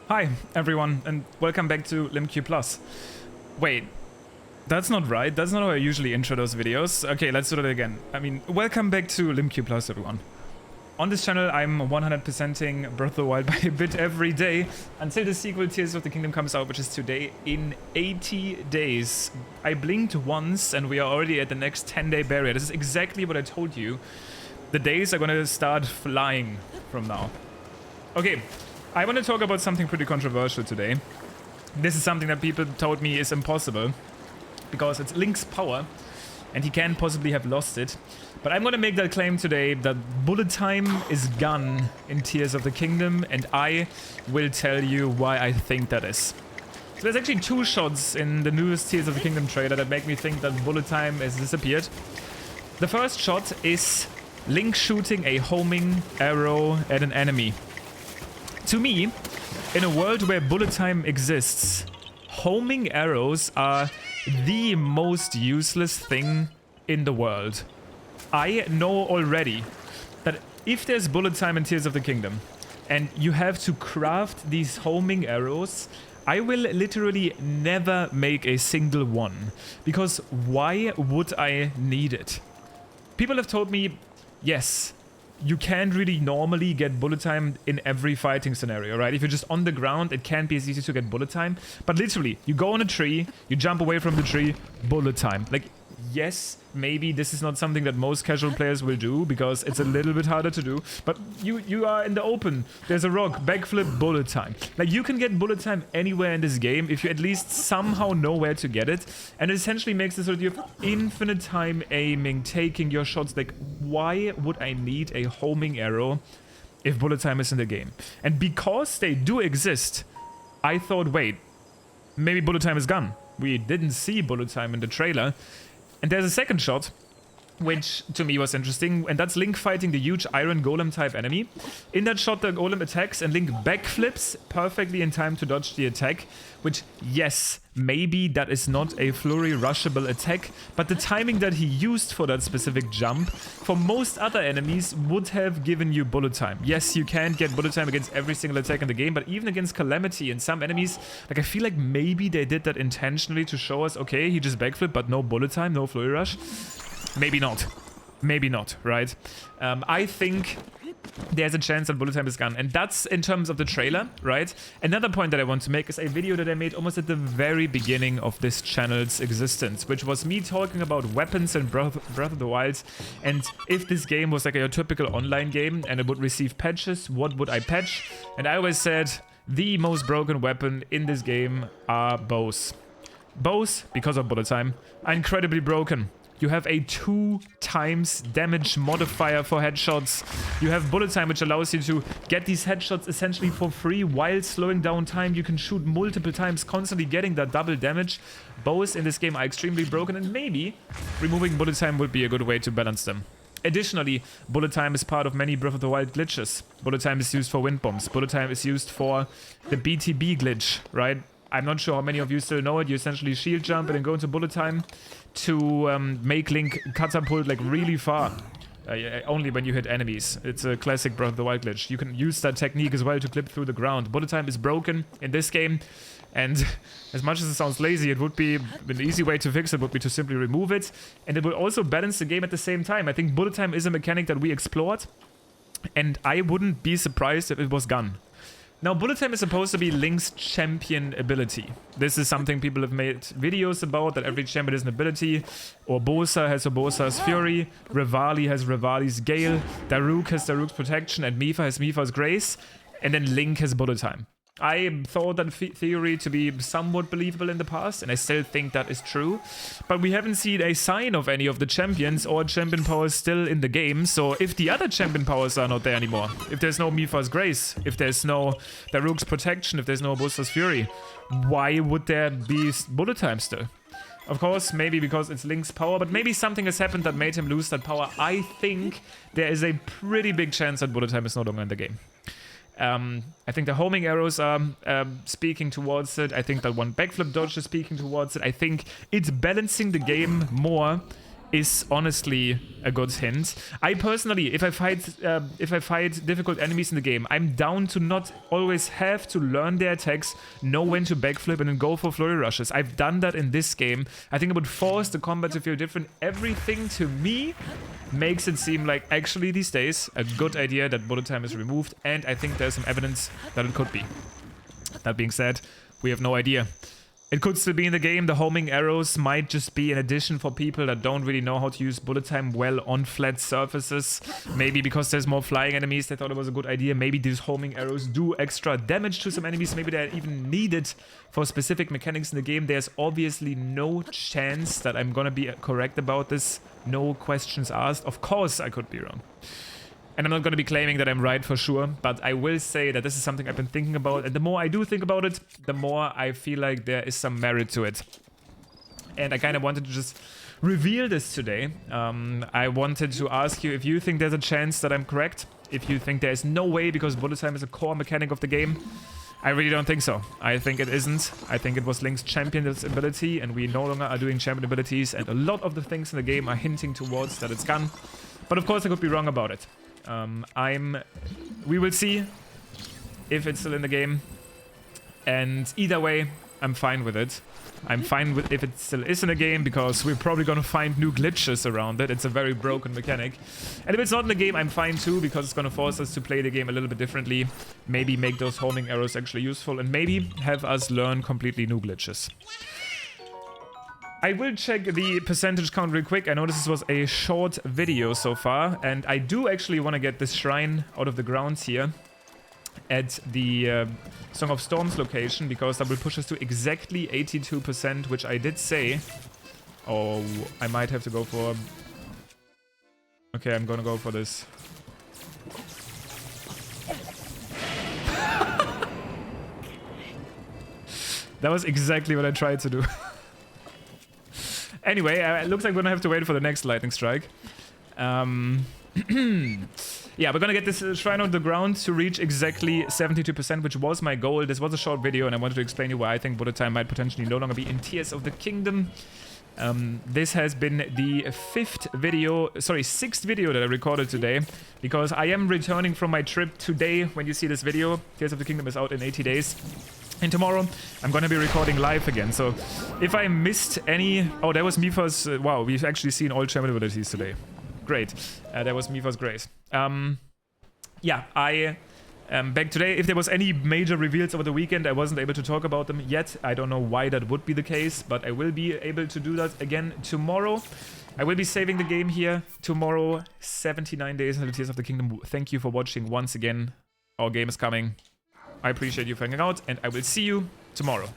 Hi, everyone, and welcome back to LimQ Plus. Wait, that's not right. That's not how I usually intro those videos. Okay, let's do that again. Welcome back to LimQ Plus, everyone. On this channel, I'm 100%ing Breath of the Wild by a bit every day until the sequel Tears of the Kingdom comes out, which is today in 80 days. I blinked once, and we are already at the next 10-day barrier. This is exactly what I told you. The days are gonna start flying from now. Okay. I want to talk about something pretty controversial today. This is something that people told me is impossible because it's Link's power and he can't possibly have lost it. But I'm going to make that claim today that bullet time is gone in Tears of the Kingdom, and I will tell you why I think that is. So there's actually two shots in the newest Tears of the Kingdom trailer that make me think that bullet time has disappeared. The first shot is Link shooting a homing arrow at an enemy. To me, in a world where bullet time exists, homing arrows are the most useless thing in the world. I know already that if there's bullet time in Tears of the Kingdom and you have to craft these homing arrows, I will literally never make a single one. Because why would I need it? People have told me, yes, you can't really normally get bullet time in every fighting scenario, right? If you're just on the ground, it can't be as easy to get bullet time. But literally, you go on a tree, you jump away from the tree, bullet time. Like, yes, maybe this is not something that most casual players will do because it's a little bit harder to do. But you are in the open. There's a rock, backflip, bullet time. Like, you can get bullet time anywhere in this game if you at least somehow know where to get it. And it essentially makes this sort of infinite time aiming, taking your shots. Like, why would I need a homing arrow if bullet time is in the game? And because they do exist, I thought, wait, maybe bullet time is gone. We didn't see bullet time in the trailer. And there's a second shot, which to me was interesting, and that's Link fighting the huge iron golem type enemy. In that shot, the golem attacks and Link backflips perfectly in time to dodge the attack, which, yes, maybe that is not a flurry rushable attack, but the timing that he used for that specific jump for most other enemies would have given you bullet time. Yes, you can't get bullet time against every single attack in the game, but even against Calamity and some enemies, like, I feel like maybe they did that intentionally to show us, okay, he just backflipped, but no bullet time, no flurry rush. Maybe not. Maybe not, right? I think there's a chance that bullet time is gone. And that's in terms of the trailer, right? Another point that I want to make is a video that I made almost at the very beginning of this channel's existence, which was me talking about weapons in Breath of the Wild. And if this game was like a typical online game and it would receive patches, what would I patch? And I always said the most broken weapon in this game are bows. Bows, because of bullet time, are incredibly broken. You have a 2 times damage modifier for headshots. You have bullet time, which allows you to get these headshots essentially for free while slowing down time. You can shoot multiple times, constantly getting that double damage. Bows in this game are extremely broken, and maybe removing bullet time would be a good way to balance them. Additionally, bullet time is part of many Breath of the Wild glitches. Bullet time is used for wind bombs. Bullet time is used for the BTB glitch, right? I'm not sure how many of you still know it. You essentially shield jump and then go into bullet time to make Link catapult like really far. Only when you hit enemies. It's a classic Breath of the Wild glitch. You can use that technique as well to clip through the ground. Bullet time is broken in this game, and as much as it sounds lazy, it would be an easy way to fix it would be to simply remove it, and it will also balance the game at the same time. I think bullet time is a mechanic that we explored, and I wouldn't be surprised if it was gone. Now, bullet time is supposed to be Link's champion ability. This is something people have made videos about, that every champion has an ability. Urbosa has Urbosa's Fury, Revali has Revali's Gale, Daruk has Daruk's Protection, and Mipha has Mipha's Grace, and then Link has bullet time. I thought that theory to be somewhat believable in the past, and I still think that is true. But we haven't seen a sign of any of the champions or champion powers still in the game. So if the other champion powers are not there anymore, if there's no Mipha's Grace, if there's no Daruk's Protection, if there's no Urbosa's Fury, why would there be bullet time still? Of course, maybe because it's Link's power, but maybe something has happened that made him lose that power. I think there is a pretty big chance that bullet time is no longer in the game. I think the homing arrows are speaking towards it. I think that one backflip dodge is speaking towards it. I think it's balancing the game more is honestly a good hint. I personally, if I fight difficult enemies in the game, I'm down to not always have to learn their attacks, know when to backflip and then go for flurry rushes. I've done that in this game. I think it would force the combat to feel different. Everything to me makes it seem like actually these days a good idea that bullet time is removed, and I think there's some evidence that it could be. That being said, we have no idea. It could still be in the game. The homing arrows might just be an addition for people that don't really know how to use bullet time well on flat surfaces. Maybe because there's more flying enemies, they thought it was a good idea. Maybe these homing arrows do extra damage to some enemies. Maybe they're even needed for specific mechanics in the game. There's obviously no chance that I'm gonna be correct about this. No questions asked. Of course I could be wrong. And I'm not going to be claiming that I'm right for sure, but I will say that this is something I've been thinking about, and the more I do think about it, the more I feel like there is some merit to it. And I kind of wanted to just reveal this today. I wanted to ask you if you think there's a chance that I'm correct, if you think there's no way because bullet time is a core mechanic of the game. I really don't think so. I think it isn't. I think it was Link's champion ability, and we no longer are doing champion abilities, and a lot of the things in the game are hinting towards that it's gone. But of course I could be wrong about it. We will see if it's still in the game, and either way I'm fine with it. I'm fine with if it still is in the game, because we're probably gonna find new glitches around it. It's a very broken mechanic. And if it's not in the game, I'm fine too, because it's gonna force us to play the game a little bit differently. Maybe make those homing arrows actually useful, and maybe have us learn completely new glitches. I will check the percentage count real quick. I know this was a short video so far, and I do actually want to get this shrine out of the ground here at the Song of Storms location, because that will push us to exactly 82%, which I did say. Oh, I might have to go for... Okay, I'm gonna go for this. That was exactly what I tried to do. Anyway, it looks like we're gonna have to wait for the next lightning strike. Yeah, we're gonna get this shrine on the ground to reach exactly 72%, which was my goal. This was a short video, and I wanted to explain to you why I think bullet time might potentially no longer be in Tears of the Kingdom. This has been the sixth video that I recorded today, because I am returning from my trip today. When you see this video, Tears of the Kingdom is out in 80 days. And tomorrow, I'm gonna be recording live again, so if I missed any... Oh, that was Mifa's... wow, we've actually seen all champion abilities today. Great. That was Mifa's Grace. Yeah, I am back today. If there was any major reveals over the weekend, I wasn't able to talk about them yet. I don't know why that would be the case, but I will be able to do that again tomorrow. I will be saving the game here tomorrow. 79 days until Tears of the Kingdom. Thank you for watching once again. Our game is coming. I appreciate you hanging out, and I will see you tomorrow.